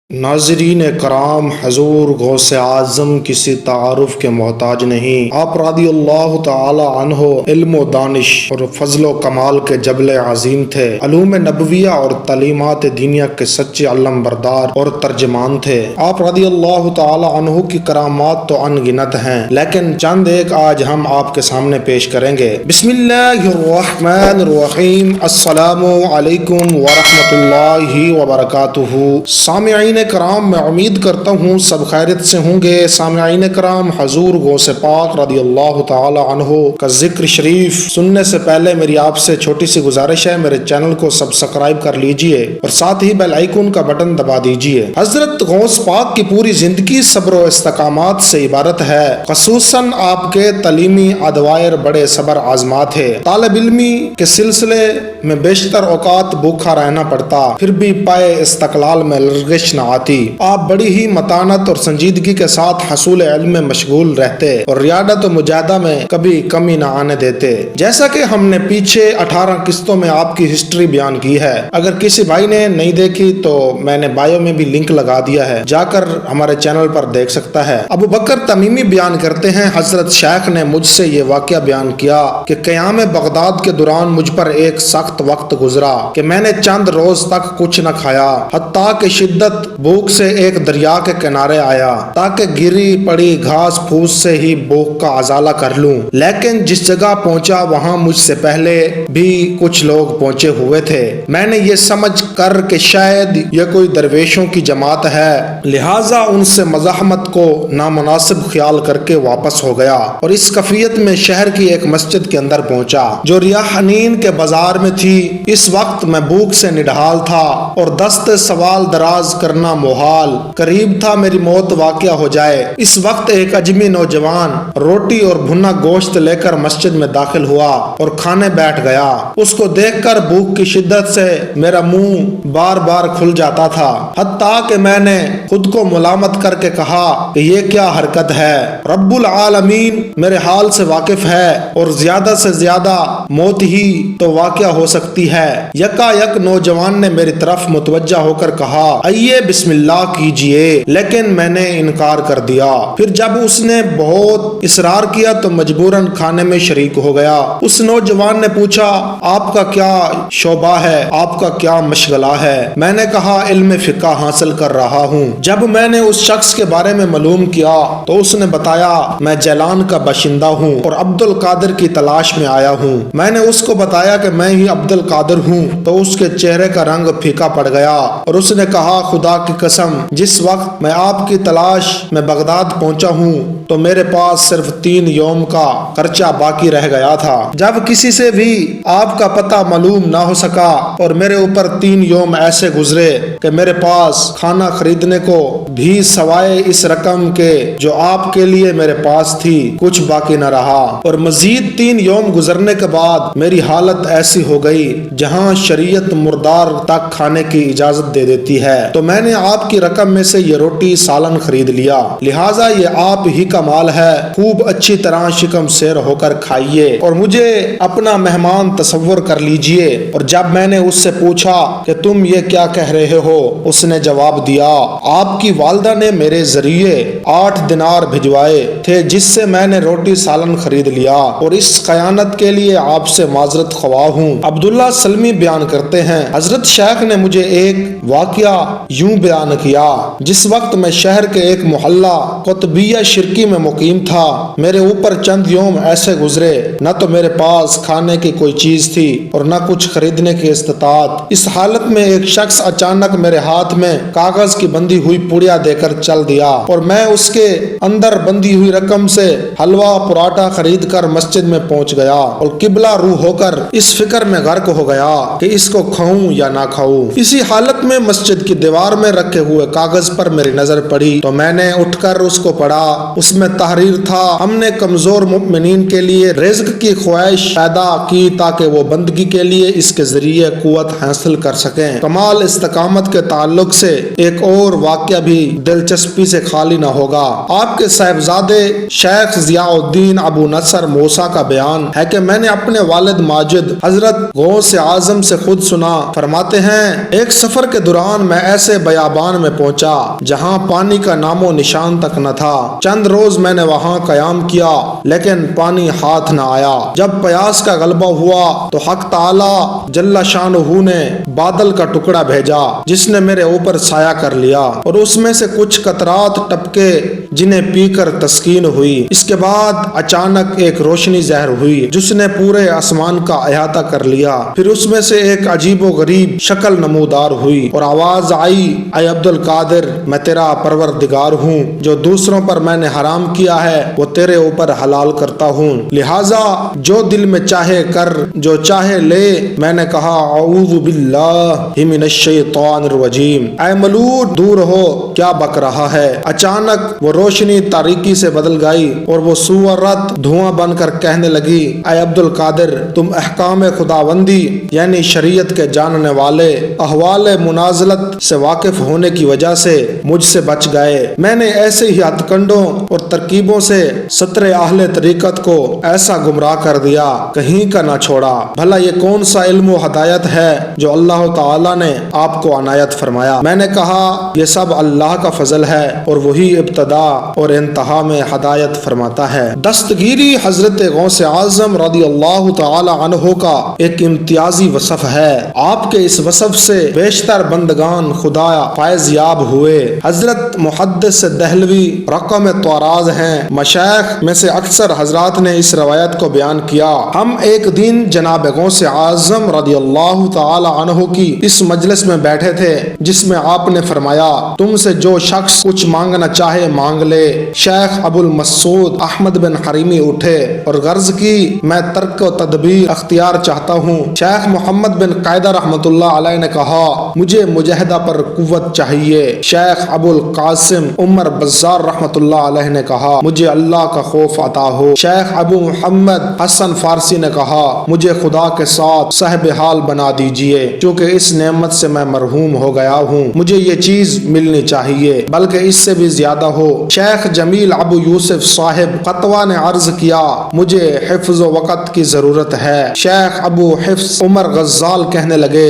ناظرین کرام، حضور غوث اعظم کسی تعارف کے محتاج نہیں۔ آپ رضی اللہ تعالی عنہ علم و دانش اور فضل و کمال کے جبل عظیم تھے۔ علوم نبویہ اور تعلیمات دینیہ کے سچے علم بردار اور ترجمان تھے۔ آپ رضی اللہ تعالی عنہ کی کرامات تو ان گنت ہیں، لیکن چند ایک آج ہم آپ کے سامنے پیش کریں گے۔ بسم اللہ الرحمن الرحیم۔ السلام علیکم ورحمۃ اللہ وبرکاتہ۔ سامعین کرام، میں امید کرتا ہوں سب خیریت سے ہوں گے۔ سامعین کرام، حضور غوث پاک رضی اللہ تعالی عنہ کا ذکر شریف سننے سے پہلے میری آپ سے چھوٹی سی گزارش ہے، میرے چینل کو سبسکرائب کر لیجئے اور ساتھ ہی بیل آئیکن کا بٹن دبا دیجئے۔ حضرت غوث پاک کی پوری زندگی صبر و استقامات سے عبارت ہے، خصوصاً آپ کے تعلیمی ادوائر بڑے صبر آزما تھے۔ طالب علمی کے سلسلے میں بیشتر اوقات بھوکا رہنا پڑتا، پھر بھی پائے استقلال میں لرزش نہ آتی۔ آپ بڑی ہی متانت اور سنجیدگی کے ساتھ حصول علم میں مشغول رہتے اور ریاضت و مجاہدہ میں کبھی کمی نہ آنے دیتے۔ جیسا کہ ہم نے پیچھے 18 قسطوں میں آپ کی ہسٹری بیان کی ہے، اگر کسی بھائی نے نہیں دیکھی تو میں نے بائیو میں بھی لنک لگا دیا ہے، جا کر ہمارے چینل پر دیکھ سکتا ہے۔ ابو بکر تمیمی بیان کرتے ہیں، حضرت شیخ نے مجھ سے یہ واقعہ بیان کیا کہ قیام بغداد کے دوران مجھ پر ایک سخت وقت گزرا کہ میں نے چند روز تک کچھ نہ کھایا، حتیٰ کہ شدت بھوک سے ایک دریا کے کنارے آیا تاکہ گری پڑی گھاس پھوس سے ہی بھوک کا ازالہ کر لوں۔ لیکن جس جگہ پہنچا وہاں مجھ سے پہلے بھی کچھ لوگ پہنچے ہوئے تھے۔ میں نے یہ سمجھ کر کہ شاید یہ کوئی درویشوں کی جماعت ہے، لہٰذا ان سے مزاحمت کو نامناسب خیال کر کے واپس ہو گیا اور اس کیفیت میں شہر کی ایک مسجد کے اندر پہنچا جو ریاحنین کے بازار میں تھی۔ اس وقت میں بھوک سے نڈھال تھا اور دست سوال دراز کرنا محال، قریب تھا میری موت واقع ہو جائے۔ اس وقت ایک اجمی نوجوان روٹی اور بھنا گوشت لے کر مسجد میں داخل ہوا اور کھانے بیٹھ گیا۔ اس کو دیکھ کر بھوک کی شدت سے میرا منہ بار بار کھل جاتا تھا، حتیٰ کہ میں نے خود کو ملامت کر کے کہا کہ یہ کیا حرکت ہے، رب العالمین میرے حال سے واقف ہے اور زیادہ سے زیادہ موت ہی تو واقع ہو سکتی ہے۔ یکا یک نوجوان نے میری طرف متوجہ ہو کر کہا، آئیے بسم اللہ کیجئے، لیکن میں نے انکار کر دیا۔ پھر جب اس نے بہت اصرار کیا تو مجبوراً کھانے میں شریک ہو گیا۔ اس نوجوان نے پوچھا، آپ کا کیا شعبہ ہے، آپ کا کیا مشغلہ ہے؟ میں نے کہا، علم فقہ حاصل کر رہا ہوں۔ جب میں نے اس شخص کے بارے میں معلوم کیا تو اس نے بتایا، میں جیلان کا باشندہ ہوں اور عبد القادر کی تلاش میں آیا ہوں۔ میں نے اس کو بتایا کہ میں ہی عبد القادر ہوں تو اس کے چہرے کا رنگ پھیکا پڑ گیا اور اس نے کہا، خدا کی قسم، جس وقت میں آپ کی تلاش میں بغداد پہنچا ہوں تو میرے پاس صرف 3 یوم کا خرچہ باقی رہ گیا تھا۔ جب کسی سے بھی آپ کا پتہ معلوم نہ ہو سکا اور میرے اوپر 3 یوم ایسے گزرے کہ میرے پاس کھانا خریدنے کو بھی سوائے اس رقم کے جو آپ کے لیے میرے پاس تھی کچھ باقی نہ رہا، اور مزید 3 یوم گزرنے کے بعد میری حالت ایسی ہو گئی جہاں شریعت مردار تک کھانے کی اجازت دے دیتی ہے، تو میں نے آپ کی رقم میں سے یہ روٹی سالن خرید لیا، لہٰذا یہ آپ ہی کا مال ہے، خوب اچھی طرح شکم سیر ہو کر کھائیے اور مجھے اپنا مہمان تصور کر لیجئے۔ اور جب میں نے اس سے پوچھا کہ تم یہ کیا کہہ رہے ہو، اس نے جواب دیا، آپ کی والدہ نے میرے ذریعے 8 دینار بھجوائے تھے جس سے میں نے روٹی سالن خرید لیا اور اس خیانت کے لیے آپ سے معذرت خواہ ہوں۔ عبداللہ سلمی بیان کرتے ہیں، حضرت شیخ نے مجھے ایک واقعہ یوں بیان کیا، جس وقت میں شہر کے ایک محلہ قطبیہ شرکی میں مقیم تھا، میرے اوپر چند یوم ایسے گزرے، نہ تو میرے پاس کھانے کی کوئی چیز تھی اور نہ کچھ خریدنے کی استطاعت۔ اس حالت میں ایک شخص اچانک میرے ہاتھ میں کاغذ کی بندھی ہوئی پوڑیا دے کر چل دیا اور میں اس کے اندر بندھی ہوئی رقم سے حلوہ پراٹھا خرید کر مسجد میں پہنچ گیا اور قبلہ رو ہو کر اس فکر میں غرق ہو گیا کہ اس کو کھاؤں یا نہ کھاؤں۔ اسی حالت میں مسجد کی دیوار میں رکھے ہوئے کاغذ پر میری نظر پڑی تو میں نے اٹھ کر اس کو پڑھا۔ اس میں تحریر تھا، ہم نے کمزور مؤمنین کے لیے رزق کی خواہش پیدا کی تاکہ وہ بندگی کے لیے اس کے ذریعے قوت حاصل کر سکیں۔ کمال استقامت کے تعلق سے ایک اور واقعہ بھی بھی دلچسپی سے خالی نہ ہوگا۔ آپ کے صاحبزادے شیخ ضیاء الدین ابو نصر موسیٰ کا بیان ہے کہ میں نے اپنے والد ماجد حضرت غوث اعظم سے خود سنا، فرماتے ہیں ایک سفر کے دوران میں ایسے بیابان میں پہنچا جہاں پانی کا نام و نشان تک نہ تھا۔ چند روز میں نے وہاں قیام کیا لیکن پانی ہاتھ نہ آیا۔ جب پیاس کا غلبہ ہوا تو حق تعالی جل شانہ نے بادل کا ٹکڑا بھیجا جس نے میرے اوپر سایہ کر لیا اور اس میں سے کچھ قطرات ٹپکے جنہیں پی کر تسکین ہوئی۔ اس کے بعد اچانک ایک روشنی ظاہر ہوئی جس نے پورے آسمان کا احاطہ کر لیا۔ پھر اس میں سے ایک عجیب و غریب شکل نمودار ہوئی اور آواز آئی، اے عبد القادر، میں تیرا پروردگار ہوں، جو دوسروں پر میں نے حرام کیا ہے وہ تیرے اوپر حلال کرتا ہوں، لہٰذا جو دل میں چاہے کر، جو چاہے لے۔ میں نے کہا اعوذ باللہ من الشیطان الرجیم، اے ملعون دور ہو، کیا بک رہا ہے؟ اچانک وہ روشنی تاریکی سے بدل گئی اور وہ صورت دھواں بن کر کہنے لگی، اے عبد القادر، تم احکام خداوندی یعنی شریعت کے جاننے والے، احوال منازلت سے واقف ہونے کی وجہ سے مجھ سے بچ گئے۔ میں نے ایسے ہی ہتھ کنڈوں اور ترکیبوں سے ستر اہل طریقت کو ایسا گمراہ کر دیا کہیں کا نہ چھوڑا۔ بھلا یہ کون سا علم و ہدایت ہے جو اللہ تعالیٰ نے آپ کو عنایت فرمایا؟ میں نے کہا یہ سب اللہ کا فضل ہے اور وہی ابتدا اور انتہا میں ہدایت فرماتا ہے۔ دستگیری حضرت غوث اعظم رضی اللہ تعالی عنہ کا ایک امتیازی وصف ہے۔ آپ کے اس وصف سے بیشتر بندگان خدا فائز یاب ہوئے۔ حضرت محدث دہلوی رقم طراز ہیں۔ مشائخ میں سے اکثر حضرات نے اس روایت کو بیان کیا۔ ہم ایک دن جناب غوث اعظم رضی اللہ تعالی عنہ کی اس مجلس میں بیٹھے تھے جس میں آپ نے فرمایا، تم سے جو شخص کچھ مانگنا چاہے مانگ لے۔ شیخ ابو المسعود احمد بن حریمی اٹھے اور غرض کی، میں ترک و تدبیر اختیار چاہتا ہوں۔ شیخ محمد بن قائدہ رحمۃ اللہ علیہ نے کہا، مجھے مجاہدہ پر قوت چاہیے۔ شیخ ابو القاسم عمر بزار رحمۃ اللہ علیہ نے کہا، مجھے اللہ کا خوف عطا ہو۔ شیخ ابو محمد حسن فارسی نے کہا، مجھے خدا کے ساتھ صاحب حال بنا دیجئے، چونکہ اس نعمت سے میں مرحوم ہو گیا ہوں، مجھے یہ چیز ملنی چاہیے بلکہ اس سے بھی زیادہ ہو۔ شیخ جمیل ابو یوسف صاحب قطوہ نے عرض کیا، مجھے حفظ و وقت کی ضرورت ہے۔ شیخ ابو حفظ عمر غزال کہنے لگے،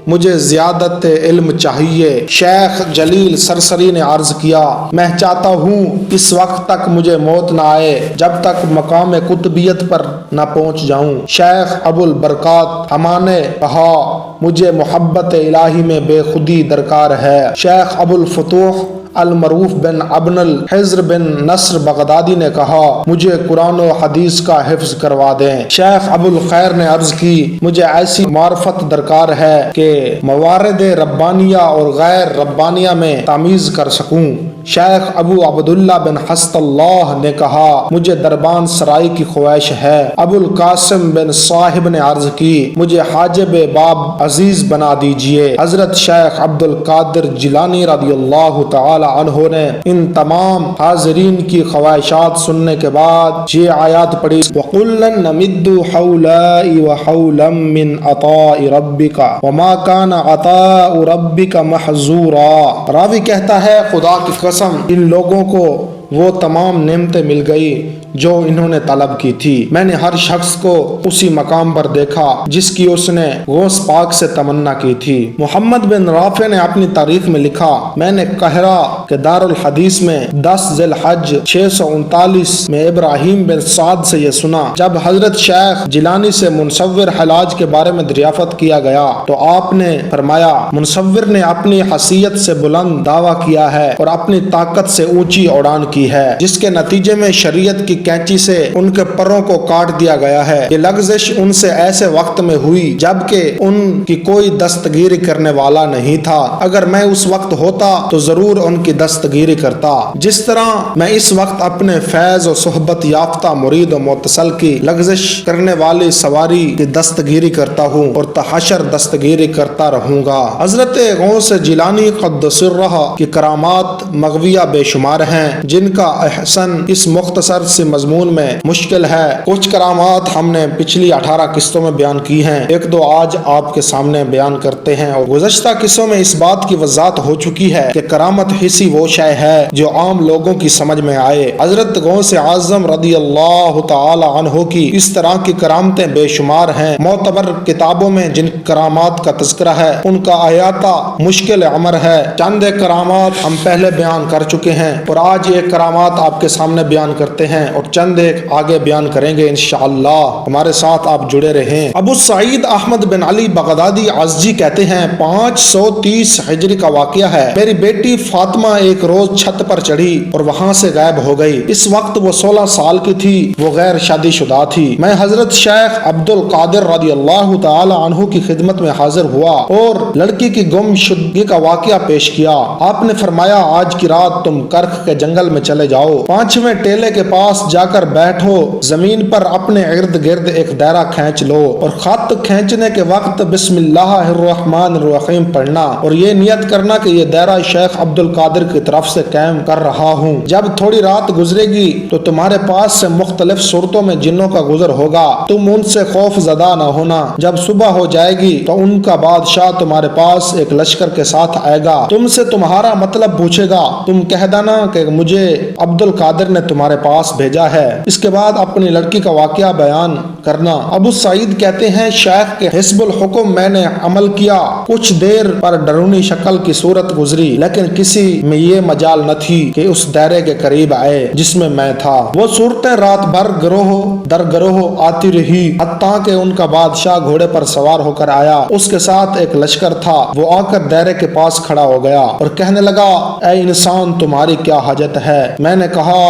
مجھے زیادت علم چاہیے۔ شیخ جلیل سرسری نے عرض کیا، میں چاہتا ہوں اس وقت تک مجھے موت نہ آئے جب تک مقام قطبیت پر نہ پہنچ جاؤں۔ شیخ ابو البرکات حمان نے کہا، مجھے محبت الہی میں بے خودی درکار ہے۔ شیخ ابو الفتوح المعروف بن ابن الحزر بن نصر بغدادی نے کہا، مجھے قرآن و حدیث کا حفظ کروا دیں۔ شیخ ابو الخیر نے عرض کی، مجھے ایسی معرفت درکار ہے کہ موارد ربانیہ اور غیر ربانیہ میں تمیز کر سکوں۔ شیخ ابو عبداللہ بن حسط اللہ نے کہا، مجھے دربان سرائی کی خواہش ہے۔ ابو القاسم بن صاحب نے عرض کی، مجھے حاجب باب عزیز بنا دیجئے۔ حضرت شیخ عبد القادر جیلانی رضی اللہ تعالی عنہ نے ان تمام حاضرین کی خواہشات سننے کے بعد یہ آیات پڑھی، وَقُلًّا نَمِدُّ حَوْلَاءِ وَحَوْلًا مِّنْ عَطَاءِ رَبِّكَ وَمَا كَانَ عَطَاءُ رَبِّكَ مَحْظُورًا۔ راوی کہتا ہے، خدا کی قسم ان لوگوں کو وہ تمام نعمتیں مل گئی جو انہوں نے طلب کی تھی۔ میں نے ہر شخص کو اسی مقام پر دیکھا جس کی اس نے غوث پاک سے تمنا کی تھی۔ محمد بن رافع نے اپنی تاریخ میں لکھا، میں نے قاہرہ کے دار الحدیث میں 10 ذی الحج 639 میں ابراہیم بن سعد سے یہ سنا۔ جب حضرت شیخ جیلانی سے منصور حلاج کے بارے میں دریافت کیا گیا تو آپ نے فرمایا، منصور نے اپنی حیثیت سے بلند دعویٰ کیا ہے اور اپنی طاقت سے اونچی اڑان کی ہے، جس کے نتیجے میں شریعت کی کینچی سے ان کے پروں کو کاٹ دیا گیا ہے۔ یہ لغزش ان سے ایسے وقت میں ہوئی جبکہ ان کی کوئی دستگیری کرنے والا نہیں تھا۔ اگر میں اس وقت ہوتا تو ضرور ان کی دستگیری کرتا، جس طرح میں اس وقت اپنے فیض و صحبت یافتہ مرید و متصل کی لغزش کرنے والی سواری کی دستگیری کرتا ہوں اور تحشر دستگیری کرتا رہوں گا۔ حضرت غوث جیلانی قدس سرہ کی کرامات مغویہ بے شمار ہیں، جن جن کا احسن اس مختصر سے مضمون میں مشکل ہے۔ کچھ کرامات ہم نے پچھلی 18 قسطوں میں بیان کی ہیں، ایک دو آج آپ کے سامنے بیان کرتے ہیں۔ اور گزشتہ قصوں میں اس بات کی وضاحت ہو چکی ہے کہ کرامت حصی وہ شے ہے جو عام لوگوں کی سمجھ میں آئے۔ حضرت غوث اعظم رضی اللہ تعالی عنہ کی اس طرح کی کرامتیں بے شمار ہیں۔ معتبر کتابوں میں جن کرامات کا تذکرہ ہے ان کا احاطہ مشکل عمر ہے۔ چند کرامات ہم پہلے بیان کر چکے ہیں اور آج ایک کرامات آپ کے سامنے بیان کرتے ہیں اور چند ایک آگے بیان کریں گے انشاءاللہ۔ ہمارے ساتھ آپ جڑے رہیں۔ ابو سعید احمد بن علی بغدادی ازدی کہتے ہیں 530 ہجری کا واقعہ ہے، میری بیٹی فاطمہ ایک روز چھت پر چڑھی اور وہاں سے غائب ہو گئی۔ اس وقت وہ 16 سال کی تھی، وہ غیر شادی شدہ تھی۔ میں حضرت شیخ عبد القادر رضی اللہ تعالی عنہ کی خدمت میں حاضر ہوا اور لڑکی کی گم شدگی کا واقعہ پیش کیا۔ آپ نے فرمایا آج کی رات تم کرخ کے جنگل میں چلے جاؤ، 5ویں ٹیلے کے پاس جا کر بیٹھو، زمین پر اپنے ارد گرد ایک دائرہ کھینچ لو اور خط کھینچنے کے وقت بسم اللہ الرحمن الرحیم پڑھنا اور یہ نیت کرنا کہ یہ دائرہ شیخ عبد القادر کی طرف سے قائم کر رہا ہوں۔ جب تھوڑی رات گزرے گی تو تمہارے پاس سے مختلف صورتوں میں جنوں کا گزر ہوگا، تم ان سے خوف زدہ نہ ہونا۔ جب صبح ہو جائے گی تو ان کا بادشاہ تمہارے پاس ایک لشکر کے ساتھ آئے گا، تم سے تمہارا مطلب پوچھے گا، تم کہہ دینا کہ مجھے عبد القادر نے تمہارے پاس بھیجا ہے۔ اس کے بعد اپنی لڑکی کا واقعہ بیان کرنا۔ ابو سعید کہتے ہیں شیخ کے حسب الحکم میں نے عمل کیا، کچھ دیر پر ڈرونی شکل کی صورت گزری لیکن کسی میں یہ مجال نہ تھی کہ اس دائرے کے قریب آئے جس میں میں تھا۔ وہ صورتیں رات بھر گروہ در گروہ آتی رہی حتیٰ کہ ان کا بادشاہ گھوڑے پر سوار ہو کر آیا، اس کے ساتھ ایک لشکر تھا۔ وہ آ کر دائرے کے پاس کھڑا ہو گیا اور کہنے لگا اے انسان تمہاری کیا حاجت ہے؟ میں نے کہا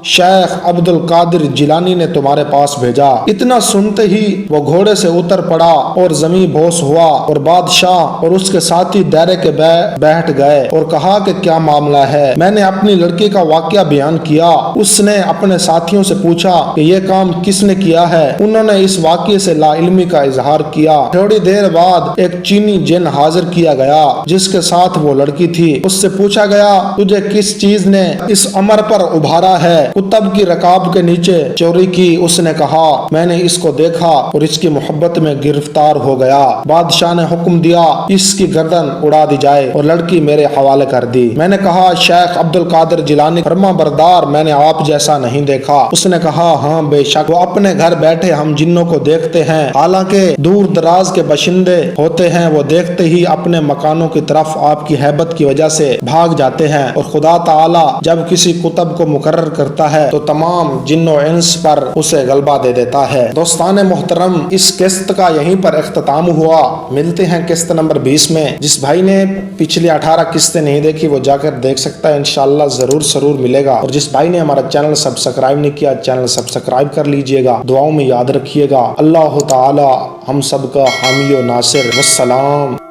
شیخ عبد القادر جیلانی نے تمہارے پاس بھیجا۔ اتنا سنتے ہی وہ گھوڑے سے اتر پڑا اور زمین بوس ہوا اور بادشاہ اور اس کے ساتھی دائرے کے بیٹھ گئے اور کہا کہ کیا معاملہ ہے؟ میں نے اپنی لڑکی کا واقعہ بیان کیا۔ اس نے اپنے ساتھیوں سے پوچھا کہ یہ کام کس نے کیا ہے؟ انہوں نے اس واقعے سے لا علمی کا اظہار کیا۔ تھوڑی دیر بعد ایک چینی جن حاضر کیا گیا جس کے ساتھ وہ لڑکی تھی۔ اس سے پوچھا گیا تجھے کس چیز نے اس امر پر ابھارا ہے؟ کتب کی رکاب کے نیچے چوری کی۔ اس نے کہا میں نے اس کو دیکھا اور اس کی محبت میں گرفتار ہو گیا۔ بادشاہ نے حکم دیا اس کی گردن اڑا دی جائے اور لڑکی میرے حوالے کر دی۔ میں نے کہا شیخ عبد القادر جیلانی فرما بردار میں نے آپ جیسا نہیں دیکھا۔ اس نے کہا ہاں بے شک، وہ اپنے گھر بیٹھے ہم جنوں کو دیکھتے ہیں، حالانکہ دور دراز کے باشندے ہوتے ہیں، وہ دیکھتے ہی اپنے مکانوں کی طرف آپ کی ہیبت کی وجہ سے بھاگ جاتے ہیں، اور خدا تعالی جب کسی کتب کو مقرر کرتا ہے تو تمام جن و انس پر اسے غلبہ دے دیتا ہے۔ دوستان محترم، اس قسط کا یہیں پر اختتام ہوا۔ ملتے ہیں قسط نمبر 20 میں۔ جس بھائی نے پچھلی 18 قسطیں نہیں دیکھی وہ جا کر دیکھ سکتا ہے، انشاءاللہ ضرور ملے گا۔ اور جس بھائی نے ہمارا چینل سبسکرائب نہیں کیا چینل سبسکرائب کر لیجئے گا، دعاؤں میں یاد رکھیے گا۔ اللہ تعالی ہم سب کا حامی و ناصر۔ والسلام۔